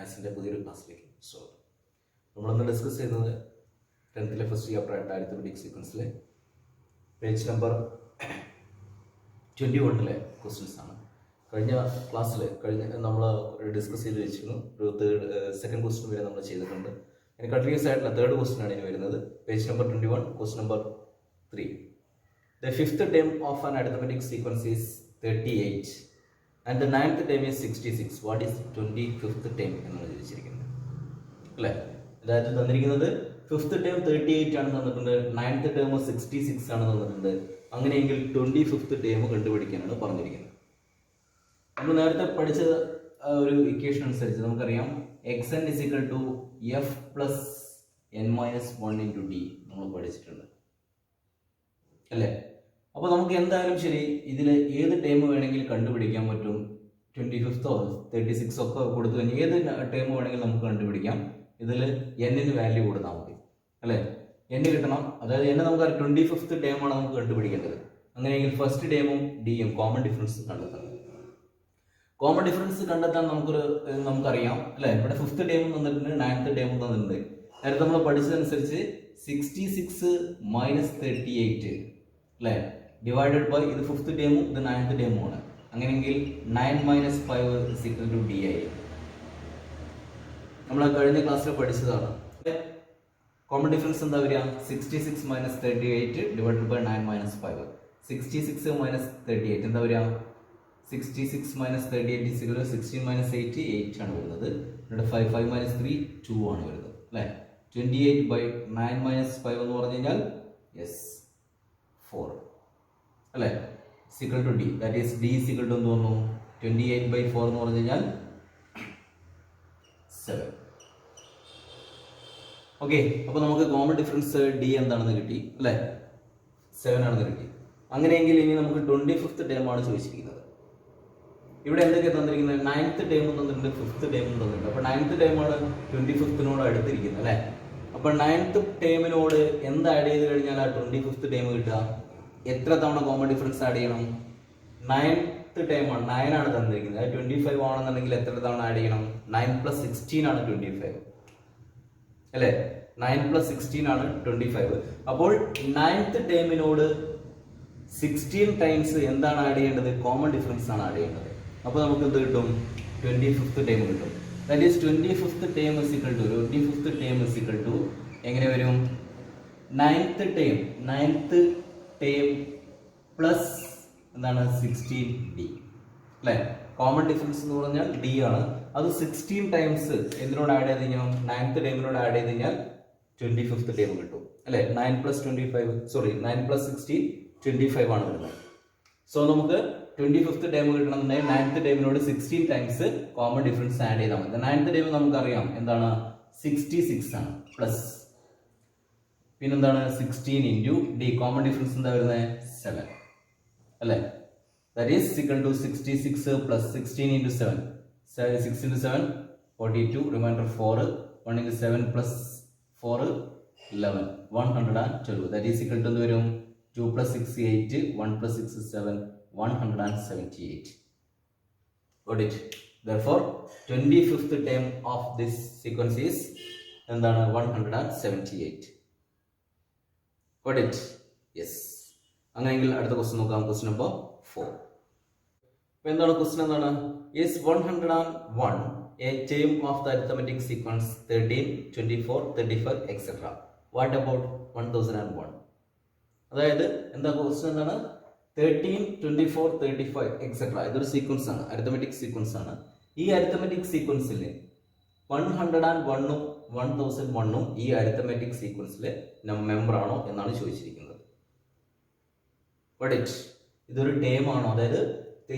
മാത്സിൻ്റെ പുതിയൊരു ക്ലാസ്സിലേക്ക് സ്വാഗതം. നമ്മളൊന്ന് ഡിസ്കസ് ചെയ്യുന്നത് 10th ഫസ്റ്റ് ചാപ്റ്റർ അരിത്മെറ്റിക് സീക്വൻസിലെ പേജ് നമ്പർ 21 ക്വസ്റ്റ്യൻസ് ആണ്. കഴിഞ്ഞ ക്ലാസ്സിൽ നമ്മൾ ഡിസ്കസ് ചെയ്ത് വെച്ചിരുന്നു. ഒരു സെക്കൻഡ് ക്വസ്റ്റ്യൻ വരെ നമ്മൾ ചെയ്തിട്ടുണ്ട്. ഇനി കണ്ടിന്യൂസ് ആയിട്ടുള്ള തേർഡ് ക്വസ്റ്റ്യൻ ആണ് ഇനി വരുന്നത്. Page number 21, question number 3. The fifth term of an arithmetic sequence is 38 and the ninth term is 66. What is 25th term എന്നാണ് ചോദിച്ചിരിക്കുന്നത് അല്ലേ? അതായത് തന്നിരിക്കുന്നത് ഫിഫ്ത്ത് ടേം 38 ആണ് തന്നിട്ടുണ്ട്, 9th ടേം 66 ആണ് തന്നിട്ടുണ്ട്. അങ്ങനെയെങ്കിൽ 25th ടേം കണ്ടുപിടിക്കാനാണ് പറഞ്ഞിരിക്കുന്നത്. നമ്മൾ നേരത്തെ പഠിച്ച ഒരു ഇക്വേഷൻ അനുസരിച്ച് നമുക്കറിയാം xn is equal to f plus n minus 1 into d നമ്മൾ പഠിച്ചിട്ടുണ്ട് അല്ലേ? അപ്പോൾ നമുക്ക് എന്തായാലും ശരി ഇതിൽ ഏത് ടേം വേണമെങ്കിലും കണ്ടുപിടിക്കാൻ പറ്റും. 25th 36 ഒക്കെ കൊടുത്തു കഴിഞ്ഞാൽ ഏത് ടേം വേണമെങ്കിലും നമുക്ക് കണ്ടുപിടിക്കാം. ഇതിൽ എന്നിന് വാല്യൂ കൊടുത്താൽ മതി അല്ലേ? n കിട്ടണം. അതായത് n നമുക്ക് 25th ടേമാണ് നമുക്ക് കണ്ടുപിടിക്കേണ്ടത്. അങ്ങനെയെങ്കിൽ ഫസ്റ്റ് ടേമും ഡിയും കോമൺ ഡിഫറൻസ് കണ്ടെത്തണം. കോമൺ ഡിഫറൻസ് കണ്ടെത്താൻ നമുക്കറിയാം അല്ലേ? ഇവിടെ 5th ടേമും തന്നിട്ടുണ്ട്, 9th ടേമും തന്നിട്ടുണ്ട്. നേരത്തെ നമ്മൾ പഠിച്ചതനുസരിച്ച് 66 മൈനസ് 38 അല്ലേ ഡിവൈഡഡ് ബൈ ഇത് 5th ടേമും ഇത് 9th ടേമും ആണ്. അങ്ങനെയെങ്കിൽ 9 minus 5 is equal to d ആയി. നമ്മൾ കഴിഞ്ഞ ക്ലാസ്സിൽ പഠിച്ചതാണ്. കോമൺ ഡിഫറൻസ് എന്താ വരിക? 66 minus 38 divided by 9 minus 5. 66 minus 38 എന്താ വരിക? 66 minus 38 is equal to 16 minus 8 8 ആണ് വരുന്നത്. ഇവിടെ 5 മൈനസ് 3 2 ആണ് വരുന്നത് അല്ലേ? 28 ബൈ 9 മൈനസ് 5 എന്ന് പറഞ്ഞു കഴിഞ്ഞാൽ യെസ് 4 അല്ലേ? Is equal to d, that is d is equal to എന്ന് തോന്നുന്നു 28 ബൈ 4 എന്ന് പറഞ്ഞു കഴിഞ്ഞാൽ 7. ഓക്കെ, അപ്പോൾ നമുക്ക് കോമൺ ഡിഫറൻസ് ഡി എന്താണെന്ന് കിട്ടി അല്ലേ? 7 ആണെന്ന് കിട്ടി. അങ്ങനെയെങ്കിൽ ഇനി നമുക്ക് 25th ടേം ആണ് ചോദിച്ചിരിക്കുന്നത്. ഇവിടെ എന്തൊക്കെ തന്നിരിക്കുന്നത്? 9th ടേമും തന്നിട്ടുണ്ട്, 5th ടേമും തന്നിട്ടുണ്ട്. അപ്പോൾ 9th ടേമാണ് 25th അടുത്തിരിക്കുന്നത് അല്ലേ? അപ്പോൾ 9th ടേമിനോട് എന്ത് ആഡ് ചെയ്ത് കഴിഞ്ഞാൽ ആ 25th ടേം കിട്ടുക? എത്ര തവണ കോമൺ ഡിഫറൻസ് ആഡ് ചെയ്യണം? 9th ടേമാണ്, 9 ആണ് തന്നിരിക്കുന്നത്. അത് 25 ആണെന്നുണ്ടെങ്കിൽ എത്ര തവണ ആഡ് ചെയ്യണം? 9 പ്ലസ് 16 ആണ് 25 അല്ലേ? 9 പ്ലസ് 16 ആണ് 25. അപ്പോൾ 9th ടേമിനോട് 16 ടൈംസ് എന്താണ് ആഡ് ചെയ്യേണ്ടത്? കോമൺ ഡിഫറൻസ് ആണ് ആഡ് ചെയ്യേണ്ടത്. അപ്പോൾ നമുക്ക് എന്ത് കിട്ടും? 25th ടേം കിട്ടും. That is 25th term is equal to 25th term is equal to എങ്ങനെ വരും? 9th ടേം പ്ലസ് എന്താണ് 16 ഡി അല്ലേ? കോമൺ ഡിഫറൻസ് എന്ന് പറഞ്ഞാൽ ഡി ആണ്. അത് 16 ടൈംസ് എന്തിനോട് ആഡ് ചെയ്ത് കഴിഞ്ഞാൽ 9th ടേമിനോട് ആഡ് ചെയ്ത് കഴിഞ്ഞാൽ 25th ടേം കിട്ടും അല്ലേ? 9 പ്ലസ് 16 25 ആണ് വരുന്നത്. സോ നമുക്ക് 25th ടേം കിട്ടണമെന്നുണ്ടെങ്കിൽ 9th ടേമിനോട് 16 ടൈംസ് കോമൺ ഡിഫറൻസ് ആഡ് ചെയ്താൽ മതി. 9th ടേം നമുക്കറിയാം എന്താണ്? 66 ആണ് പ്ലസ് പിന്നെന്താണ് 16 ഇൻറ്റു ഡി. കോമൺ ഡിഫറൻസ് എന്താ വരുന്നത്? 7 അല്ലേ? That is equal to 66 plus 16 into 7. 6 into 7 42, remainder 4, 1 into 7 plus 4 11, 112. That is equal to എന്ത് വരും? 2 plus 6 8, 1 plus 6 7, 178. Got it? Therefore 25th term of this sequence is എന്താണ്? 178. Got it? Yes. അങ്ങനെയെങ്കിൽ അടുത്ത question നോക്കാം. Question number 4. അപ്പോൾ എന്താണ് question? എന്താണ്? Is 101 a term of the arithmetic sequence 13, 24, 35, etc. What about 1001? അതായത് എന്താ ക്വസ്റ്റ്യൻ? എന്താണ്? 13, 24, 35, etc. ഇതൊരു സീക്വൻസ് ആണ്, അരിത്തമെറ്റിക് സീക്വൻസ് ആണ്. ഈ അരിത്തമെറ്റിക് സീക്വൻസിൽ 101ഉം 1001ഉം ഈ അരിത്തമെറ്റിക് സീക്വൻസിലെ മെമ്പർ ആണോ എന്നാണ് ചോദിച്ചിരിക്കുന്നത്. ഇതൊരു ടേം ആണോ? അതായത്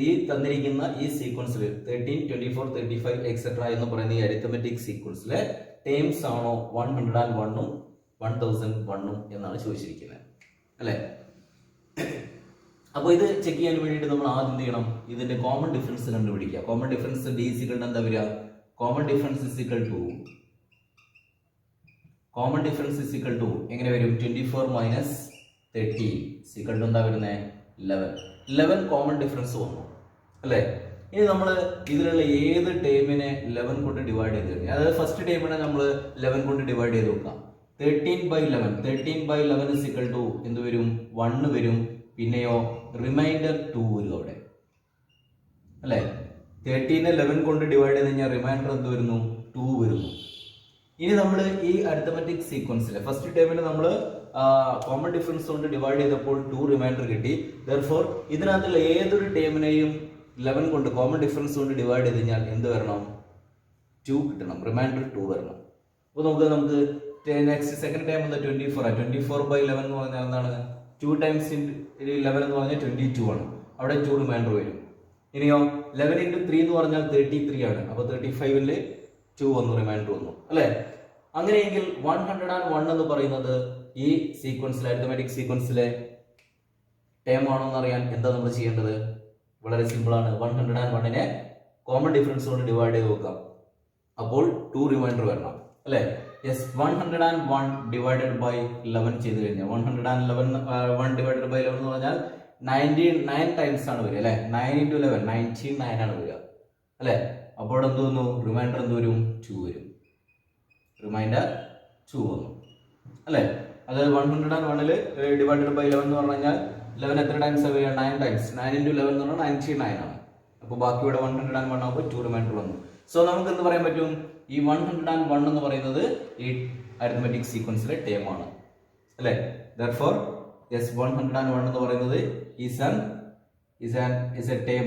ഈ തന്നിരിക്കുന്ന ഈ സീക്വൻസിൽ 13, 24, 35, etc. എന്ന് പറയുന്ന ഈ അരിത്തമെറ്റിക് സീക്വൻസിലെ ടേംസ് ആണോ 101ഉം 1001ഉം എന്നാണ് ചോദിച്ചിരിക്കുന്നത് അല്ലേ? അപ്പോൾ ഇത് ചെക്ക് ചെയ്യാൻ വേണ്ടിയിട്ട് നമ്മൾ ആദ്യം എന്ത് ചെയ്യണം? ഇതിന്റെ കോമൺ ഡിഫറൻസ് കണ്ടുപിടിക്കുക. Common difference d equal to എന്താ വരിക? Common difference is equal to എങ്ങനെ വരും? 24 മൈനസ് 13 ഈക്വൽ ടു എന്താ വരുന്നത്? 11 കോമൺ ഡിഫറൻസ് വന്നു അല്ലേ? ഇനി നമ്മൾ ഇതിലുള്ള ഏത് ടേമിനെ 11 കൊണ്ട് ഡിവൈഡ് ചെയ്ത് കഴിഞ്ഞാൽ, അതായത് ഫസ്റ്റ് ടേമിനെ നമ്മൾ 11 കൊണ്ട് ഡിവൈഡ് ചെയ്ത് നോക്കാം. 13/11 ഇസ് ഈക്വൽ ടു എന്ത് വരും? 1 വരും. പിന്നെയോ റിമൈൻഡർ 2 വരും അവിടെ, അല്ലെ? 13 11 കൊണ്ട് ഡിവൈഡ് ചെയ്ത് കഴിഞ്ഞാൽ റിമൈൻഡർ എന്ത് വരുന്നു? 2 വരുന്നു. ഇനി നമ്മൾ ഈ അരിത്തമെറ്റിക് സീക്വൻസിലെ ഫസ്റ്റ് ടേമിന് നമ്മൾ കോമൺ ഡിഫറൻസ് കൊണ്ട് ഡിവൈഡ് ചെയ്തപ്പോൾ 2 റിമൈൻഡർ കിട്ടി. ദെർഫോർ ഇതിനകത്തുള്ള ഏതൊരു ടേമിനെയും 11 കൊണ്ട് കോമൺ ഡിഫറൻസ് കൊണ്ട് ഡിവൈഡ് ചെയ്ത് കഴിഞ്ഞാൽ എന്ത് വരണം? 2 കിട്ടണം, റിമൈൻഡർ 2 വരണം. അപ്പോൾ നമുക്ക് നെക്സ്റ്റ് സെക്കൻഡ് ടൈം എന്താ? 24. 24/11 എന്ന് പറഞ്ഞാൽ എന്താണ്? 2 times 11 എന്ന് പറഞ്ഞാൽ 22 ആണ്. അവിടെ 2 റിമൈൻഡർ വരും. ഇനിയോ 11 into 3 എന്ന് പറഞ്ഞാൽ 33 ആണ്. അപ്പോൾ 35ൽ 2 വന്നു, റിമൈൻഡർ വന്നു, അല്ലെ? അങ്ങനെയെങ്കിൽ 101 എന്ന് പറയുന്നത് ഈ സീക്വൻസിലെ അരിത്തമെറ്റിക് സീക്വൻസിലെ ടേം ആണോ എന്ന് അറിയാൻ എന്താ നമ്മൾ ചെയ്യേണ്ടത്? വളരെ സിമ്പിൾ ആണ്. 101നെ കോമൺ ഡിഫറൻസ് കൊണ്ട് ഡിവൈഡ് ചെയ്ത് നോക്കാം. അപ്പോൾ 2 റിമൈൻഡർ വരണം, അല്ലെ? യെസ്, 101 ഡിവൈഡഡ് ബൈ 11 ചെയ്ത് കഴിഞ്ഞാൽ 1 ഡിവൈഡഡ് ബൈ 11 എന്ന് പറഞ്ഞാൽ 99 ടൈംസ് ആണ് വരിക, അല്ലെ? 9 into 11 99 ആണ് വരിക, അല്ലെ? അപ്പോൾ എന്ത് വന്നു? റിമൈൻഡർ എന്ത് വരും? 2 വരും. റിമൈൻഡർ 2 വന്നു, അല്ലെ? അതായത് 101ൽ ഡിവൈഡഡ് ബൈ 11 എന്ന് പറഞ്ഞു കഴിഞ്ഞാൽ 11 എത്ര ടൈംസ് വരിക? 9 ടൈംസ്. 9 into 11 എന്ന് പറഞ്ഞാൽ 99 ആണ്. അപ്പോൾ ബാക്കി ഇവിടെ 101 ആകുമ്പോൾ 2 റിമൈൻഡർ വന്നു. സോ നമുക്ക് എന്ത് പറയാൻ പറ്റും? ഈ 101 എന്ന് പറയുന്നത് ഈ അരിത്തമെറ്റിക് സീക്വൻസിലെ ടേം ആണ്, അല്ലെ? ദെർഫോർ യെസ്, 101 എന്ന് പറയുന്നത് is a term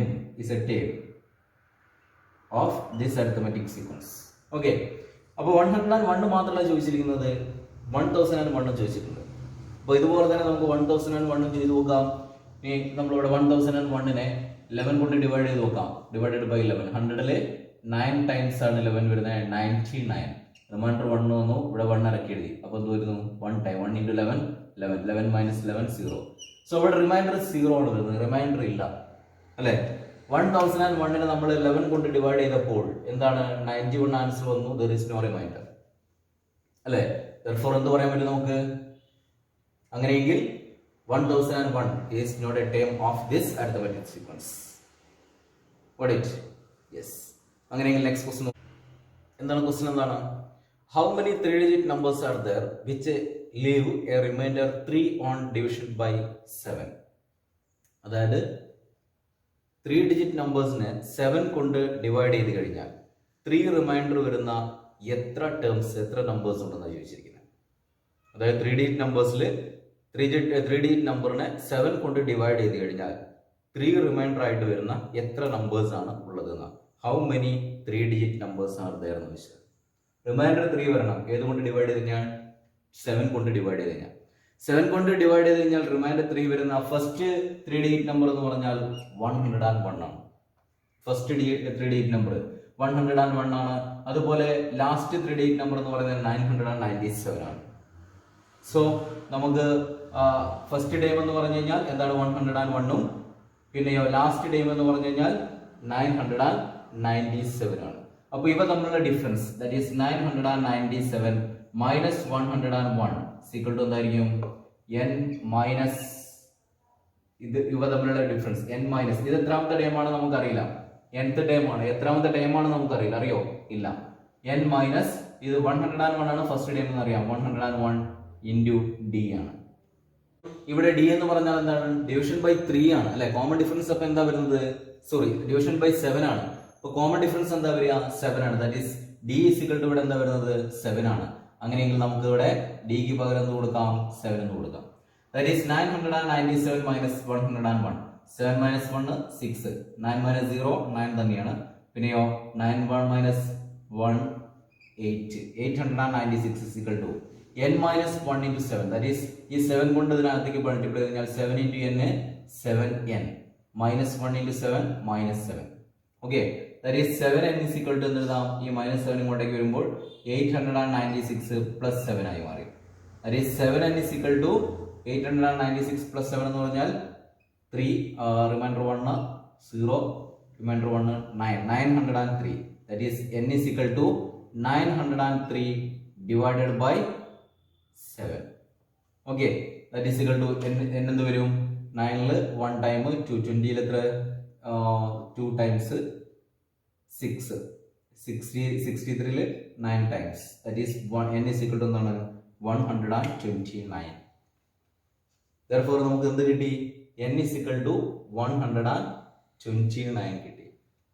of this arithmetic sequence. Okay, അപ്പോൾ 101 മാത്രമല്ല ചോദിച്ചിരിക്കുന്നത്, 1001 ചോദിച്ചിട്ടുണ്ട്. അപ്പോൾ ഇതുപോലെ തന്നെ നമുക്ക് 1001 ചെയ്ത് നോക്കാം. ഇനി നമ്മളിവിടെ 1001നെ 11 കൊണ്ട് ഡിവൈഡ് ചെയ്ത് നോക്കാം. ഡിവൈഡഡ് ബൈ 11, 100ൽ 9 ടൈംസ് ആണ് 11 വരുന്നത്, 99. റിമൈൻഡർ 1 വന്നു, ഇവിടെ 1 ഇറക്കി എഴുതി. അപ്പോൾ എന്ത് വരുന്നു? 1 ടൈം. 1 into 11 11, 11 minus 11 0. സോ ഇവിടെ റിമൈൻഡർ 0 ആണ് വരുന്നത്, റിമൈൻഡർ ഇല്ല, അല്ലെ? 1001നെ നമ്മൾ 11 കൊണ്ട് ഡിവൈഡ് ചെയ്തപ്പോൾ എന്താണ്? 91 ആൻസർ വന്നു. ദർ ഇസ് നോ റിമൈൻഡർ, അല്ലെ? ദെർഫോർ എന്ത് പറയാൻ പറ്റും നമുക്ക്? അങ്ങനെയെങ്കിൽ 1001 is not a term of this arithmetic sequence. Got it? Yes. അങ്ങനെയെങ്കിൽ നെക്സ്റ്റ് ക്വസ്റ്റ്യൻ എന്താണ്? ക്വസ്റ്റ്യൻ എന്താണ്? How many 3-digit numbers are there which leave a remainder 3 on division by 7? അതായത് 3-digit നമ്പേഴ്സിനെ 7 കൊണ്ട് ഡിവൈഡ് ചെയ്ത് കഴിഞ്ഞാൽ 3 റിമൈൻഡർ വരുന്ന എത്ര ടേംസ്, എത്ര നമ്പേഴ്സ് ഉണ്ടെന്നാണ് ചോദിച്ചിരിക്കുന്നത്. അതായത് 3-digit നമ്പേഴ്സിൽ 3-digit നമ്പറിനെ 7 കൊണ്ട് ഡിവൈഡ് ചെയ്ത് കഴിഞ്ഞാൽ 3 റിമൈൻഡർ ആയിട്ട് വരുന്ന എത്ര നമ്പേഴ്സ് ആണ് ഉള്ളതെന്ന്. How many 3-digit numbers are there എന്ന് വെച്ചാൽ റിമൈൻഡർ 3 വരണം. ഏതുകൊണ്ട് ഡിവൈഡ് ചെയ്ത് കഴിഞ്ഞാൽ? 7 കൊണ്ട് ഡിവൈഡ് ചെയ്ത് കഴിഞ്ഞാൽ. 7 കൊണ്ട് ഡിവൈഡ് ചെയ്ത് കഴിഞ്ഞാൽ റിമൈൻഡർ 3 വരുന്ന ഫസ്റ്റ് 3-digit നമ്പർ എന്ന് പറഞ്ഞാൽ 101 ആണ്. ഫസ്റ്റ് 3-digit നമ്പർ 101 ആണ്. അതുപോലെ ലാസ്റ്റ് 3-digit നമ്പർ എന്ന് പറയുന്നത് 997 ആണ്. സോ നമുക്ക് ഫസ്റ്റ് ടൈം എന്ന് പറഞ്ഞു കഴിഞ്ഞാൽ എന്താണ്? 101ഉം പിന്നെയോ ലാസ്റ്റ് ടൈം എന്ന് പറഞ്ഞു കഴിഞ്ഞാൽ 997 ആണ്. അപ്പോൾ ഇവ തമ്മിലുള്ള difference that is 997 minus 101 equal to എന്തായിരിക്കും? n മൈനസ് ഇത്. ഇവ തമ്മിലുള്ള ഡിഫറൻസ് n മൈനസ് ഇത് എത്രാമത്തെ ടൈമാണ് നമുക്കറിയില്ല. nth ടൈമാണ്. എത്രാമത്തെ ടൈമാണ് നമുക്കറിയില്ല, അറിയോ? ഇല്ല. n മൈനസ് ഇത് 101 ആണ് ഫസ്റ്റ് ടൈം എന്ന് അറിയാം. 101 ഇൻറ്റു ഡി ആണ്. ഇവിടെ ഡി എന്ന് പറഞ്ഞാൽ എന്താണ്? ഡിവിഷൻ ബൈ 3 ആണ്, അല്ലെ? കോമൺ ഡിഫറൻസ് അപ്പൊ എന്താ വരുന്നത്? സോറി, ഡിവിഷൻ ബൈ 7 ആണ്. അപ്പോൾ കോമൺ ഡിഫറൻസ് എന്താ വരിക? 7 ആണ്. That is d is equal to ഇവിടെ എന്താ വരുന്നത്? 7 ആണ്. അങ്ങനെയെങ്കിൽ നമുക്ക് ഇവിടെ ഡിക്ക് പകരം എന്ത് കൊടുക്കാം? 7 എന്ന് കൊടുക്കാം. That is 997 minus 101. 7 minus 1 6, 9 minus 0 9 തന്നെയാണ്. പിന്നെയോ 91 minus 1 8, 896 is equal to n minus 1 into 7. That is ഈ 7 കൊണ്ട് ഇതിനകത്തേക്ക് മൾട്ടിപ്ലൈ ചെയ്ത് കഴിഞ്ഞാൽ 7 into n 7n minus 1 into 7 minus 7. Okay, that is 7n is equal to എന്തെഴുതാം? ഈ മൈനസ് 7 ഇങ്ങോട്ടേക്ക് വരുമ്പോൾ 896 plus 7 ആയി മാറി. That is 7n is equal to 896 plus 7 എന്ന് പറഞ്ഞാൽ 3, reminder 1 0, reminder 1 9, 903. That is n is equal to 903 divided by 7. Okay, that is equal to n എന്ത് വരും? 9ൽ 1 time 2, 20ൽ എത്ര? 2 times 6 63 9 times that is n is equal to എന്താണ് 129. therefore നമുക്ക് എന്ത് കിട്ടി n is equal to 129 കിട്ടി.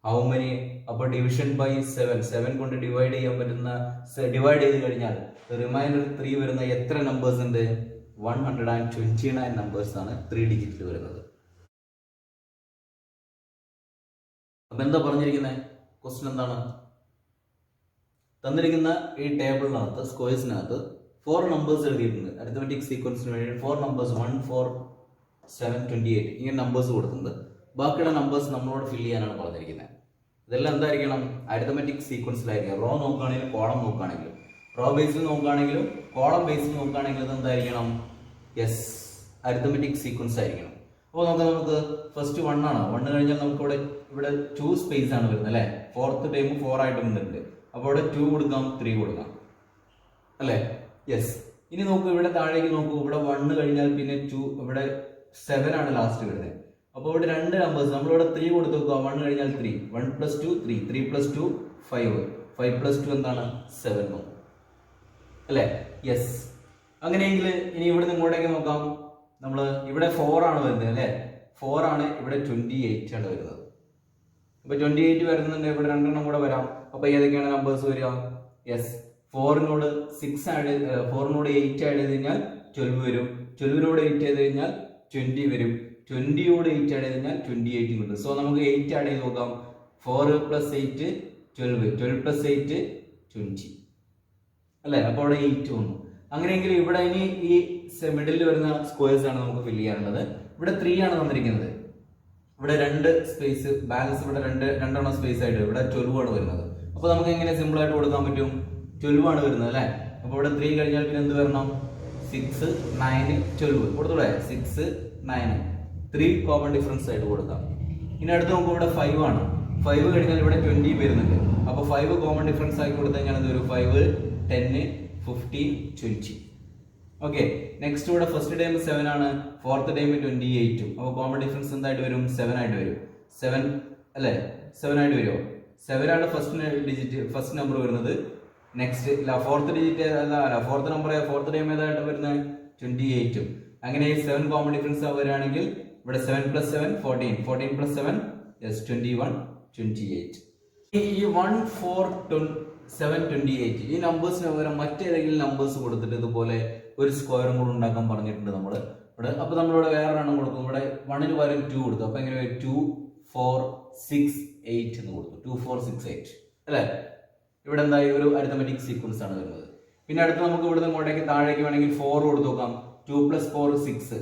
ഹൗ മെനി അപ്പോൾ division by 7 കൊണ്ട് ഡിവൈഡ് ചെയ്യാൻ പറ്റുന്ന ഡിവൈഡ് ചെയ്ത് കഴിഞ്ഞാൽ റിമൈൻഡർ 3 വരുന്ന എത്ര നമ്പേഴ്സ് ഉണ്ട് 129 നമ്പേഴ്സ് ആണ് 3 ഡിജിറ്റിൽ വരുന്നത്. അപ്പൊ എന്താ പറഞ്ഞിരിക്കുന്നത് ക്വസ്റ്റ്യൻ എന്താണ് തന്നിരിക്കുന്ന ഈ ടേബിളിനകത്ത് സ്ക്വയർസിനകത്ത് 4 നമ്പേഴ്സ് എഴുതിയിട്ടുണ്ട് അരിത്മെറ്റിക് സീക്വൻസിന് വേണ്ടി 4 നമ്പേഴ്സ് 1 4 7 28 ഇങ്ങനെ നമ്പേഴ്സ് കൊടുക്കുന്നത് ബാക്കിയുള്ള നമ്പേഴ്സ് നമ്മളോട് ഫില്ല് ചെയ്യാനാണ് പറഞ്ഞിരിക്കുന്നത്. ഇതെല്ലാം എന്തായിരിക്കണം അരിത്മെറ്റിക് സീക്വൻസിലായിരിക്കും. റോ നോക്കുകയാണെങ്കിലും കോളം നോക്കുകയാണെങ്കിലും റോ ബേസിൽ നോക്കുകയാണെങ്കിലും കോളം ബേസിൽ നോക്കുകയാണെങ്കിലും ഇത് എന്തായിരിക്കണം യെസ് അരിത്മെറ്റിക് സീക്വൻസ് ആയിരിക്കണം. അപ്പോൾ നമുക്ക് ഫസ്റ്റ് 1 ആണ് 1 കഴിഞ്ഞാൽ നമുക്ക് ഇവിടെ 2 സ്പേസ് ആണ് വരുന്നത് അല്ലേ. 4th ടൈം 4 ആയിട്ട് വന്നിട്ടുണ്ട്. അപ്പോൾ ഇവിടെ 2 കൊടുക്കാം 3 കൊടുക്കാം അല്ലേ യെസ്. ഇനി നോക്കൂ ഇവിടെ താഴേക്ക് നോക്കൂ ഇവിടെ 1 കഴിഞ്ഞാൽ പിന്നെ 2 ഇവിടെ 7 ആണ് ലാസ്റ്റ് വരുന്നത്. അപ്പോൾ ഇവിടെ 2 നമ്പേഴ്സ് നമ്മളിവിടെ 3 കൊടുത്ത് നോക്കുക 1 കഴിഞ്ഞാൽ 3 1 + 2 3 3 + 2 5 5 + 2 എന്താണ് 7 അല്ലേ യെസ്. അങ്ങനെയെങ്കിൽ ഇനി ഇവിടെ നിങ്ങോട്ടേക്ക് നോക്കാം നമ്മൾ ഇവിടെ 4 ആണ് വരുന്നത് അല്ലേ 4 ആണ് ഇവിടെ 28 ആണ് വരുന്നത്. അപ്പോൾ 28 വരുന്നുണ്ട് ഇവിടെ 2 എണ്ണം കൂടെ വരാം. അപ്പോൾ ഏതൊക്കെയാണ് നമ്പേഴ്സ് വരിക യെസ് 4നോട് 6 ആഡ് 4നോട് 8 ആഡ് ചെയ്ത് കഴിഞ്ഞാൽ 12 വരും. 12നോട് 8 ചെയ്ത് കഴിഞ്ഞാൽ 20 വരും. 20യോട് 8 ആഡ് ചെയ്ത് കഴിഞ്ഞാൽ 28 കിട്ടും. സോ നമുക്ക് 8 ആഡ് ചെയ്ത് നോക്കാം 4 + 8 12 12 + 8 20 അല്ലേ. അപ്പോൾ അവിടെ 8 വന്നു. അങ്ങനെയെങ്കിൽ ഇവിടെ ഇനി ഈ മിഡിൽ വരുന്ന സ്ക്വയർസ് ആണ് നമുക്ക് ഫില്ല് ചെയ്യാനുള്ളത്. ഇവിടെ 3 ആണ് തന്നിരിക്കുന്നത്. ഇവിടെ 2 സ്പേസ് ബാലൻസ് ഇവിടെ 2 സ്പേസ് ആയിട്ട് ഇവിടെ 12 ആണ് വരുന്നത്. അപ്പോൾ നമുക്ക് എങ്ങനെ സിമ്പിൾ ആയിട്ട് കൊടുക്കാൻ പറ്റും 12 ആണ് വരുന്നത് അല്ലേ. അപ്പോൾ ഇവിടെ 3 കഴിഞ്ഞാൽ പിന്നെ എന്ത് വരണം 6 9 12 കൊടുത്തൂടെ 6 9 3 കോമൺ ഡിഫറൻസ് ആയിട്ട് കൊടുക്കാം. ഇനി അടുത്ത് നമുക്ക് ഇവിടെ 5 ആണ് 5 കഴിഞ്ഞാൽ ഇവിടെ 20 വരുന്നുണ്ട്. അപ്പോൾ 5 കോമൺ ഡിഫറൻസ് ആക്കി കൊടുത്തു കഴിഞ്ഞാൽ എന്ത് വരും 5 10 15 20 ഓക്കെ. നെക്സ്റ്റ് ഇവിടെ ഫസ്റ്റ് ടൈം 7 ആണ് 4th ടൈം 28. അപ്പോൾ കോമൺ ഡിഫറൻസ് എന്തായിട്ട് വരും 7 ആയിട്ട് വരും 7 അല്ലേ 7 ആയിട്ട് വരുമോ 7 ആണ് ഫസ്റ്റ് നമ്പർ വരുന്നത്. നെക്സ്റ്റ് 4th ഡിജിറ്റ് അല്ല 4th നമ്പർ 4th ടൈം ഏതായിട്ട് വരുന്നത് 28. അങ്ങനെ 7 കോമൺ ഡിഫറൻസ് വരികയാണെങ്കിൽ ഇവിടെ 7 + 7 14 14 + 7 yes 21 28. ഈ 1 4 7 28 ഈ നമ്പേഴ്സിന് പകരം മറ്റേതെങ്കിലും നമ്പേഴ്സ് കൊടുത്തിട്ട് ഇതുപോലെ ഒരു സ്ക്വയറും കൂടെ ഉണ്ടാക്കാൻ പറഞ്ഞിട്ടുണ്ട് നമ്മൾ ഇവിടെ. അപ്പോൾ നമ്മളിവിടെ വേറെ എണ്ണം കൊടുക്കും. ഇവിടെ 1ന് പകരം 2 കൊടുത്തു. അപ്പോൾ എങ്ങനെ 2 4 6 8 എന്ന് കൊടുത്തു 2 4 6 8 അല്ലേ. ഇവിടെ എന്തായി ഒരു അരിത്മെറ്റിക് സീക്വൻസ് ആണ് വരുന്നത്. പിന്നെ അടുത്ത് നമുക്ക് ഇവിടുന്ന് ഇങ്ങോട്ടേക്ക് താഴേക്ക് വേണമെങ്കിൽ 4 കൊടുത്തു നോക്കാം 2 + 4 6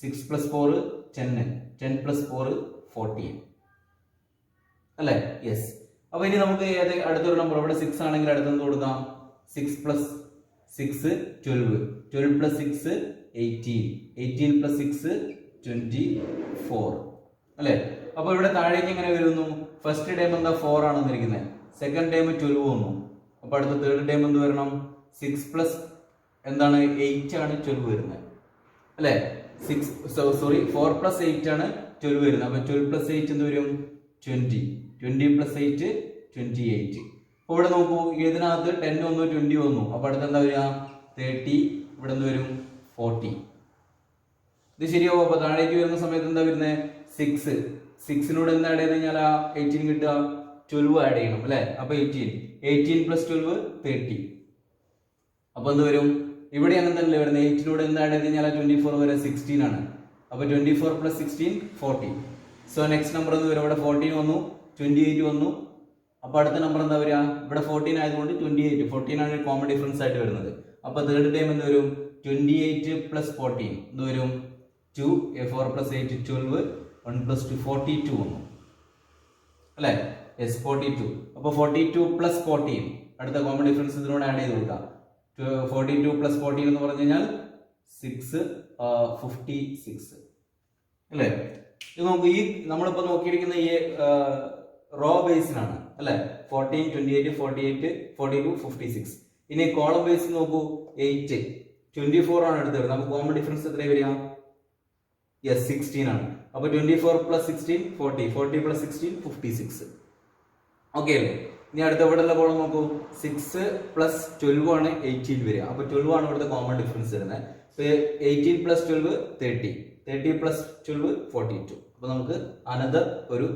6 + 4 10 10 + 4 14 അല്ലേ യെസ്. അപ്പൊ ഇനി നമുക്ക് അടുത്തൊരു നമ്പർ ഇവിടെ 6 ആണെങ്കിൽ അടുത്ത് എന്ത് കൊടുക്കാം 6 + 6 12 12 + 6 18 18 + 6 24 അല്ലേ. അപ്പൊ ഇവിടെ താഴേക്ക് എങ്ങനെ വരുന്നു ഫസ്റ്റ് ടൈം എന്താ 4 ആണ് വന്നിരിക്കുന്നത്. സെക്കൻഡ് ടൈം 12 വന്നു. അപ്പൊ അടുത്ത തേർഡ് ടൈം എന്ത് വരണം 6 + എന്താണ് 8 ആണ് 12 വരുന്നത് അല്ലേ 4 + 8 ആണ് 12 വരുന്നത്. അപ്പൊ 12 + 8 എന്ത് വരും 20 20 + 8 28. അപ്പോൾ ഇവിടെ നോക്കൂ ഇതിനകത്ത് 10 വന്നു 20 വന്നു. അപ്പൊ അടുത്ത് എന്താ വരിക 30 ഇവിടെ എന്ത് വരും 40. ഇത് ശരിയാവും. അപ്പൊ താഴേക്ക് വരുന്ന സമയത്ത് എന്താ വരുന്നത് 6നോട് എന്താ ആഡ് ചെയ്ത് കഴിഞ്ഞാൽ 18 കിട്ടുക 12 ആഡ് ചെയ്യണം അല്ലെ. അപ്പൊ 18 + 12 30. അപ്പൊ എന്ത് വരും ഇവിടെ അങ്ങനെ തന്നെ വരുന്നത് 8നോട് എന്താ ആഡ് ചെയ്ത് കഴിഞ്ഞാൽ 24 വരെ 16 ആണ്. അപ്പൊ 24 + 16 40. സോ നെക്സ്റ്റ് നമ്പർ എന്ന് വരും ഇവിടെ 14 വന്നു 28 വന്നു. അപ്പൊ അടുത്ത നമ്പർ എന്താ വരിക ഇവിടെ 14 ആയതുകൊണ്ട് 28 14 ആണ് കോമൺ ഡിഫറൻസ് ആയിട്ട് വരുന്നത്. അപ്പൊ തേർഡ് ടൈം എന്ത് വരും 28 + 14 എന്ത് വരും 2 4 + 8 12 1 + 2 42 വന്നു അല്ലെ yes 42. അപ്പൊ 42 + 14 അടുത്ത കോമൺ ഡിഫറൻസ് ഇതിനോട് ആഡ് ചെയ്ത് കൊടുക്കാം 42 + 14 എന്ന് പറഞ്ഞു കഴിഞ്ഞാൽ 56 അല്ലേ. ഇത് നോക്ക് ഈ നമ്മളിപ്പോ നോക്കിയിരിക്കുന്ന ഈ റോ ബേസിനാണ് അല്ലെ 14 28 48 42 56. ഇനി കോളം ബേസ് നോക്കൂ 8 24 ആണ് എടുത്ത് വരുന്നത്. അപ്പൊ കോമൺ ഡിഫറൻസ് എത്ര വരിക യെസ് 16 ആണ്. അപ്പൊ 24 പ്ലസ് 16 40, 40 പ്ലസ് 16 56. ഓക്കെ അല്ലേ? ഇനി അടുത്ത ഇവിടെയുള്ള കോളം നോക്കൂ, 6 പ്ലസ് 12 ആണ് 18 വരിക. അപ്പൊ 12 ആണ് ഇവിടുത്തെ കോമൺ ഡിഫറൻസ് വരുന്നത്. 18 പ്ലസ് 12 30, 30 പ്ലസ് 12 42. അപ്പൊ നമുക്ക് അനദർ ഒരു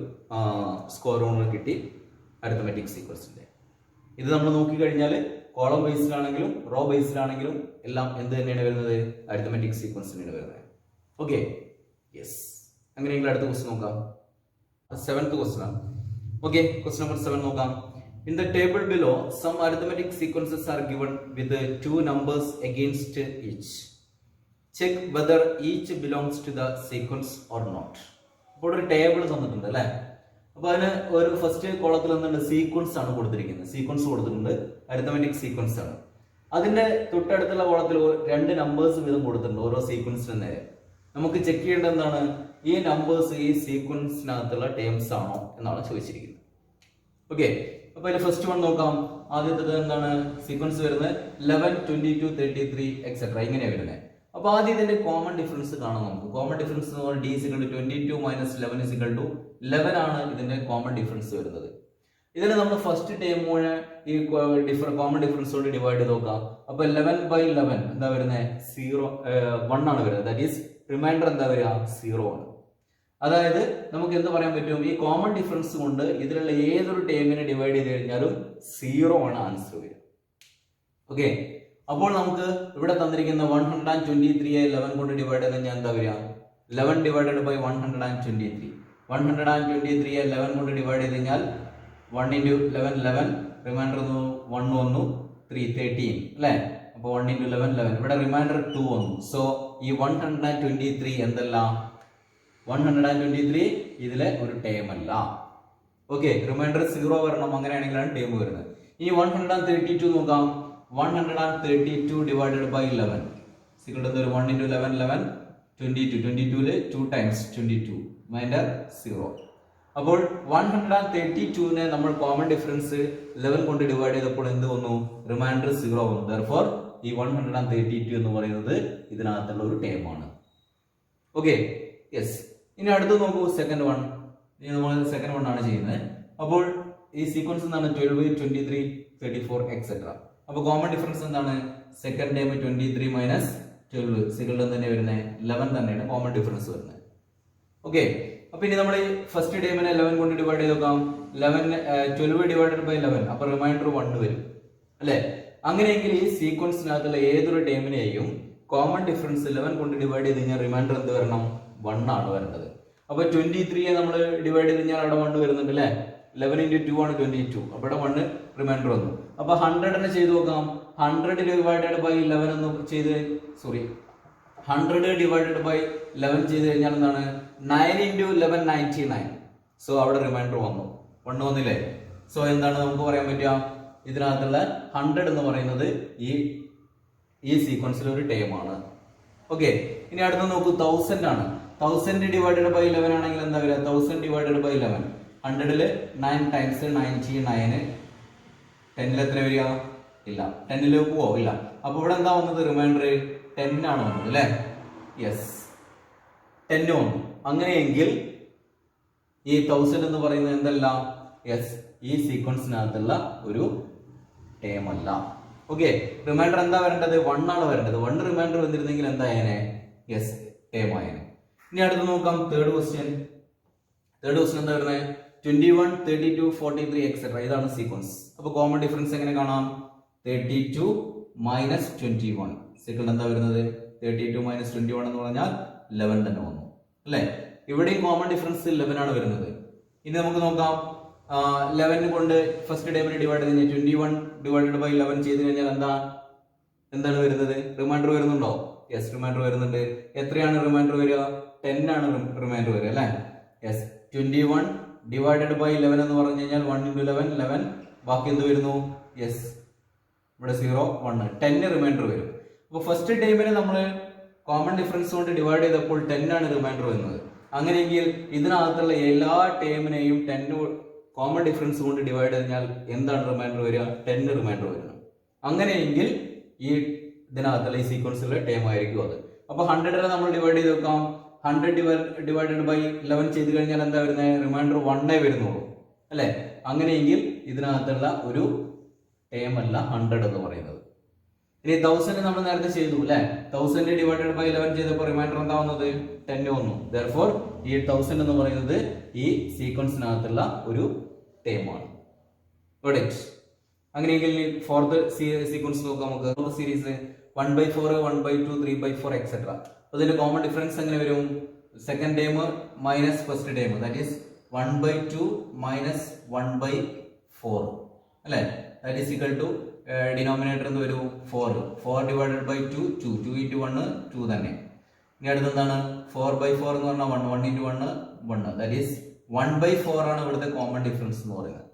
സ്ക്വയർ റൂട്ട് കിട്ടി അരിത്തമെറ്റിക് സീക്വൻസിന്റെ. ഇത് നമ്മൾ നോക്കിക്കഴിഞ്ഞാൽ കോളം ബേസിലാണെങ്കിലും റോ ബേസിലാണെങ്കിലും എല്ലാം എന്ത് തന്നെയാണ് വരുന്നത്? അരിത്തമെറ്റിക് സീക്വൻസ് തന്നെയാണ് വരുന്നത്. Okay, yes. അങ്ങനെയെങ്കിൽ അടുത്ത ക്വസ്റ്റ്യൻ നോക്കാം. 7th ക്വസ്റ്റ്യൻ ആണ്. ഓക്കെ, ക്വസ്റ്റ്യൻ നമ്പർ 7 നോക്കാം. In the table below, some arithmetic sequences are given with 2 numbers against each. Check whether each belongs to the sequence or not. അപ്പോൾ ഒരു table തന്നിട്ടുണ്ട് അല്ലേ? അപ്പൊ അതിന് ഒരു ഫസ്റ്റ് കോളത്തിൽ എന്തുണ്ട്? സീക്വൻസ് ആണ് കൊടുത്തിരിക്കുന്നത്. സീക്വൻസ് കൊടുത്തിട്ടുണ്ട്, അരിത്തമെറ്റിക് സീക്വൻസ് ആണ്. അതിന്റെ തൊട്ടടുത്തുള്ള കോളത്തിൽ 2 നമ്പേഴ്സ് വീതം കൊടുത്തിട്ടുണ്ട് ഓരോ സീക്വൻസിന് നേരെ. നമുക്ക് ചെക്ക് ചെയ്യേണ്ടത് എന്താണ്? ഈ നമ്പേഴ്സ് ഈ സീക്വൻസിനകത്തുള്ള ടേംസ് ആണോ എന്നാണ് ചോദിച്ചിരിക്കുന്നത്. ഓക്കെ, അപ്പൊ അതിൽ ഫസ്റ്റ് വൺ നോക്കാം. ആദ്യത്തേത് എന്താണ്? സീക്വൻസ് വരുന്നത് 11, 22, 33 എക്സെട്ര ഇങ്ങനെയാണ് വരുന്നത്. അപ്പൊ ആദ്യം ഇതിന്റെ കോമൺ ഡിഫറൻസ് കാണാം നമുക്ക്. കോമൺ ഡിഫറൻസ് എന്ന് പറഞ്ഞാൽ d = 22 - 11 = 11 ആണ് ഇതിന്റെ കോമൺ ഡിഫറൻസ് വരുന്നത്. ഇതിനെ നമ്മൾ ഫസ്റ്റ് ടേം ഈ കോമൺ ഡിഫറൻസ് കൊണ്ട് ഡിവൈഡ് ചെയ്ത് നോക്കാം. അപ്പൊ 11/11 എന്താ വരുന്നത്? 1 ആണ് വരുന്നത്. ദാറ്റ് ഈസ് റിമൈൻഡർ എന്താ വരിക? 0 ആണ്. അതായത് നമുക്ക് എന്ത് പറയാൻ പറ്റും? ഈ കോമൺ ഡിഫറൻസ് കൊണ്ട് ഇതിലുള്ള ഏതൊരു ടേമിനെ ഡിവൈഡ് ചെയ്ത് കഴിഞ്ഞാലും 0 ആണ് ആൻസർ വരിക. ഓക്കെ, അപ്പോൾ നമുക്ക് ഇവിടെ തന്നിരിക്കുന്ന 123 11 കൊണ്ട് ഡിവൈഡ് ചെയ്ത് കഴിഞ്ഞാൽ എന്താ വരിക? 11 ഡിവൈഡഡ് ബൈ 123. 123 11 കൊണ്ട് ഡിവൈഡ് ചെയ്ത് കഴിഞ്ഞാൽ 1 × 11 11, റിമൈൻഡർ 1 വന്നു, 3 13 അല്ലേ? അപ്പോൾ 1 × 11 11, ഇവിടെ റിമൈൻഡർ 2 വന്നു. സോ ഈ 123 എന്തല്ല? 123 ഇതിലെ ഒരു ടേം അല്ല. ഓക്കെ, റിമൈൻഡർ 0 വരണം. അങ്ങനെയാണെങ്കിലാണ് ടേം വരുന്നത്. ഇനി 132 നോക്കാം. 132 ഡിവൈഡഡ് ബൈ 11 = 1 × 11 11, 22. 22 2 times 22, reminder 0. അപ്പോൾ 132നെ നമ്മൾ കോമൺ ഡിഫറൻസ് 11 കൊണ്ട് ഡിവൈഡ് ചെയ്തപ്പോൾ എന്ത് വന്നു? റിമൈൻഡർ 0 വന്നു. Therefore ഈ 132 എന്ന് പറയുന്നത് ഇതിനകത്തുള്ള ഒരു ടേം ആണ്. Okay, yes. ഇനി അടുത്ത് നോക്കൂ, സെക്കൻഡ് വൺ. ഇനി നമ്മൾ സെക്കൻഡ് വൺ ആണ് ചെയ്യുന്നത്. അപ്പോൾ ഈ സീക്വൻസ് എന്താണ്? 12, 23, 34 എക്സെട്ര. അപ്പൊ കോമൺ ഡിഫറൻസ് എന്താണ്? സെക്കൻഡ് ടൈം 23 - 12 സികളുടെ തന്നെ വരുന്നത് 11 തന്നെയാണ് കോമൺ ഡിഫറൻസ് വരുന്നത്. ഓക്കെ, അപ്പൊ ഇനി നമ്മൾ ഫസ്റ്റ് ടൈമിനെ 11 കൊണ്ട് ഡിവൈഡ് ചെയ്ത് നോക്കാം. 12 ഡിവൈഡഡ് ബൈ 11, അപ്പൊ റിമൈൻഡർ 1 വരും അല്ലെ? അങ്ങനെയെങ്കിൽ ഈ സീക്വൻസിനകത്തുള്ള ഏതൊരു ടൈമിനെയും കോമൺ ഡിഫറൻസ് 11 കൊണ്ട് ഡിവൈഡ് ചെയ്ത് കഴിഞ്ഞാൽ റിമൈൻഡർ എന്ത് വരണം? 1 ആണ് വരേണ്ടത്. അപ്പൊ 23യെ നമ്മൾ ഡിവൈഡ് ചെയ്ത് കഴിഞ്ഞാൽ അവിടെ 1 വരുന്നുണ്ട് അല്ലെ? 11 × 2 ആണ് 22. അപ്പൊ ഇവിടെ 1 റിമൈൻഡർ വന്നു. അപ്പൊ 100നെ ചെയ്ത് നോക്കാം. 100 ഡിവൈഡഡ് ബൈ 11 എന്ന് ചെയ്ത് 100 ഡിവൈഡഡ് ബൈ 11 ചെയ്ത് കഴിഞ്ഞാൽ എന്താണ്? 9 × 11 99. സോ അവിടെ റിമൈൻഡർ വന്നു, 1 വന്നില്ലേ? സോ എന്താണ് നമുക്ക് പറയാൻ പറ്റുക? ഇതിനകത്തുള്ള 100 എന്ന് പറയുന്നത് ഈ സീക്വൻസിൽ ഒരു ടേം ആണ്. ഓക്കെ, ഇനി അടുത്ത് നോക്കൂ, 1000 ആണ്. 1000 ഡിവൈഡഡ് ബൈ 11 ആണെങ്കിൽ എന്താ വരിക? 1000 ഡിവൈഡഡ് ബൈ 11, 100ൽ 9 ടൈംസ് 99, 10ൽ എത്ര വരിക? ഇല്ല, 10ൽ പോവോ? ഇല്ല. അപ്പൊ ഇവിടെ എന്താ വന്നത്? റിമൈൻഡർ 10 ആണ് വന്നത് അല്ലെ? യെസ്, 10 വന്നു. അങ്ങനെയെങ്കിൽ ഈ 1000 എന്ന് പറയുന്നത് എന്തല്ല? യെസ്, ഈ സീക്വൻസിനകത്തുള്ള ഒരു ടേം അല്ല. ഓക്കെ, റിമൈൻഡർ എന്താ വരേണ്ടത്? 1 ആണ് വരേണ്ടത്. 1 റിമൈൻഡർ വന്നിരുന്നെങ്കിൽ എന്തായേനെ? Yes, term ആയേനെ. ഇനി അടുത്ത് നോക്കാം, തേർഡ് ക്വസ്റ്റ്യൻ. തേർഡ് ക്വസ്റ്റ്യൻ എന്താ വരുന്നത്? 21, 32, 43 എക്സെട്ര ഇതാണ് സീക്വൻസ്. അപ്പൊ കോമൺ ഡിഫറൻസ് എങ്ങനെ കാണാം? 32 - 21 സെക്കൻഡ് എന്താ വരുന്നത്? 32 - 21 എന്ന് പറഞ്ഞാൽ 11 തന്നെ വന്നു അല്ലെ? ഇവിടെയും കോമൺ ഡിഫറൻസ് 11 ആണ് വരുന്നത്. ഇനി നമുക്ക് നോക്കാം, 11 കൊണ്ട് ഫസ്റ്റ് ടൈമിന് ഡിവൈഡ് ചെയ്ത് 21 ഡിവൈഡഡ് ബൈ 11 ചെയ്ത് കഴിഞ്ഞാൽ എന്താണ് വരുന്നത്? റിമൈൻഡർ വരുന്നുണ്ടോ? യെസ്, റിമൈൻഡർ വരുന്നുണ്ട്. എത്രയാണ് റിമൈൻഡർ വരിക? 10 ആണ് റിമൈൻഡർ വരിക അല്ലെ? യെസ്, 21 ഡിവൈഡഡ് ബൈ 11 എന്ന് പറഞ്ഞു കഴിഞ്ഞാൽ 1 × 11 11, ബാക്കി എന്ത് വരുന്നു? യെസ്, ഇവിടെ 0 1 10 റിമൈൻഡർ വരും. അപ്പൊ ഫസ്റ്റ് ടൈമിന് നമ്മൾ കോമൺ ഡിഫറൻസ് കൊണ്ട് ഡിവൈഡ് ചെയ്തപ്പോൾ 10 ആണ് റിമൈൻഡർ വരുന്നത്. അങ്ങനെയെങ്കിൽ ഇതിനകത്തുള്ള എല്ലാ ടേമിനെയും 10 കോമൺ ഡിഫറൻസ് കൊണ്ട് ഡിവൈഡ് ചെയ്താൽ എന്താണ് റിമൈൻഡർ വരിക? 10 റിമൈൻഡർ വരണം. അങ്ങനെയെങ്കിൽ ഈ ഇതിനകത്തുള്ള ഈ സീക്വൻസിലെ ടേം ആയിരിക്കും അത്. അപ്പൊ 100നെ നമ്മൾ ഡിവൈഡ് ചെയ്ത് വെക്കാം. 100 ഡിവൈഡഡ് ബൈ 11 ചെയ്ത് കഴിഞ്ഞാൽ എന്താ വരുന്നത്? റിമൈൻഡർ 1 വരുന്നുള്ളൂ അല്ലെ? അങ്ങനെയെങ്കിൽ ഇതിനകത്തുള്ള ഒരു ടേം അല്ല 100 എന്ന് പറയുന്നത്. ഇനി 1000 നമ്മൾ നേരത്തെ ചെയ്തു അല്ലെ? 1000 ഡിവൈഡഡ് ബൈ 11 ചെയ്തപ്പോൾ റിമൈൻഡർ എന്താ വന്നത്? 10 വന്നു. Therefore ഈ 1000 എന്ന് പറയുന്നത് ഈ സീക്വൻസിനകത്തുള്ള ഒരു ടേം ആണ്. അങ്ങനെയെങ്കിൽ ഫോർത്ത് സീക്വൻസ് നോക്കാം നമുക്ക്. Series 1/4, 1/2, 3/4 etcetera. അപ്പൊ ഇതിന്റെ കോമൺ ഡിഫറൻസ് എങ്ങനെ വരും? Second term minus first term, that is 1/2 minus 1/4 അല്ലെ? That is equal to denominator എന്ന് വരും 4 ഡിവൈഡഡ് ബൈ 2 2 into 1 2 തന്നെ. ഇനി അടുത്തെന്താണ്? 4/4 എന്ന് പറഞ്ഞാൽ 1 into 1 1, ദാറ്റ് ഈസ് 1/4 ആണ് ഇവിടുത്തെ കോമൺ ഡിഫറൻസ് എന്ന് പറയുന്നത്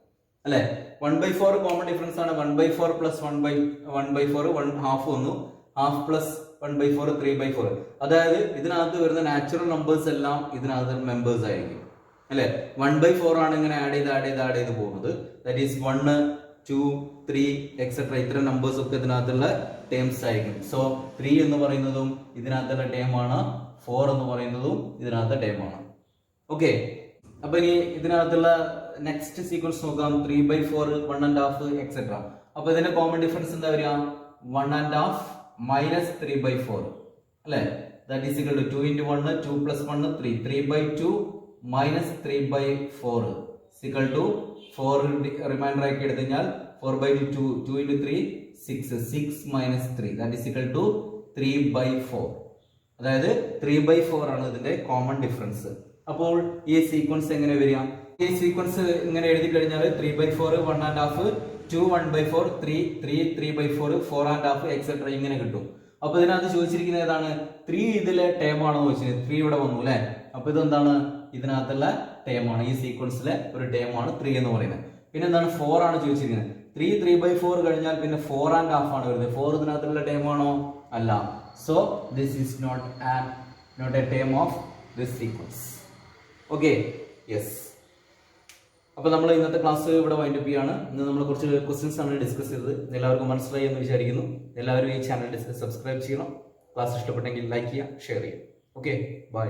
അല്ലെ? 1/4 കോമൺ ഡിഫറൻസ് ആണ്. 1/4 പ്ലസ് 1/4 1/2 വന്നു. Half plus 1/4 3/4. അതായത് ഇതിനകത്ത് വരുന്ന നാച്ചുറൽ നമ്പേഴ്സ് എല്ലാം ഇതിനകത്ത് മെമ്പേഴ്സ് ആയിരിക്കും അല്ലെ? 1/4 ആണ് ഇങ്ങനെ ആഡ് ചെയ്ത് പോകുന്നത്. ദാറ്റ് ഈസ് 1 2 3 എക്സെട്ര ഇത്ര നമ്പേഴ്സ് ഒക്കെ ഇതിനകത്തുള്ള ടേംസ് ആയിരിക്കും. സോ 3 എന്ന് പറയുന്നതും ഇതിനകത്തുള്ള ടേം ആണ്, 4 എന്ന് പറയുന്നതും ഇതിനകത്തെ ടേം ആണ്. ഓക്കെ, അപ്പൊ ഇനി ഇതിനകത്തുള്ള നെക്സ്റ്റ് സീക്വൻസ് നോക്കാം. 3/4 1.5 എക്സെട്ര. അപ്പൊ ഇതിന്റെ കോമൺ ഡിഫറൻസ് എന്താ വരിക? 1.5 മൈനസ് 3/4 അല്ലെ? That is equal to 2 into 1 2 plus 1 3 3/2 minus 3/4 equal to 4 remainder ആക്കി എടുത്തു കഴിഞ്ഞാൽ 4/2 2 into 3 6 minus 3 that is equal to 3/4. അതായത് 3/4 ആണ് ഇതിന്റെ കോമൺ ഡിഫറൻസ്. അപ്പോൾ ഈ സീക്വൻസ് എങ്ങനെ വരിക? ഈ സീക്വൻസ് ഇങ്ങനെ എഴുതി കഴിഞ്ഞാൽ 3/4 1.5 2 1/4 3 3 3/4 4.5 എക്സെട്ര ഇങ്ങനെ കിട്ടും. അപ്പൊ ഇതിനകത്ത് ചോദിച്ചിരിക്കുന്നത് ഏതാണ്? 3 ഇതിലെ ടേം ആണെന്ന് ചോദിച്ചത്. 3 ഇവിടെ വന്നു അല്ലെ? അപ്പൊ ഇതെന്താണ്? ഇതിനകത്തുള്ള ടേം ആണ്, ഈ സീക്വൻസിലെ ഒരു ടേം ആണ് 3 എന്ന് പറയുന്നത്. പിന്നെ എന്താണ്? 4 ആണ് ചോദിച്ചിരിക്കുന്നത്. 3 3/4 കഴിഞ്ഞാൽ പിന്നെ 4.5 ആണ് വരുന്നത്. 4 ഇതിനകത്തുള്ള ടേം ആണോ? അല്ല. So this is not a term of this sequence. Okay, yes. അപ്പൊ നമ്മൾ ഇന്നത്തെ ക്ലാസ് ഇവിടെ വൈൻഡ് അപ്പ് ചെയ്യാണ്. ഇന്ന് നമ്മൾ കുറച്ച് ക്വസ്റ്റ്യൻസ് ആണ് ഡിസ്കസ് ചെയ്തത്. എല്ലാവർക്കും മനസ്സിലായി എന്ന് വിചാരിക്കുന്നു. എല്ലാവരും ഈ ചാനൽ സബ്സ്ക്രൈബ് ചെയ്യണം. ക്ലാസ് ഇഷ്ടപ്പെട്ടെങ്കിൽ ലൈക്ക് ചെയ്യുക, ഷെയർ ചെയ്യുക. Okay, by.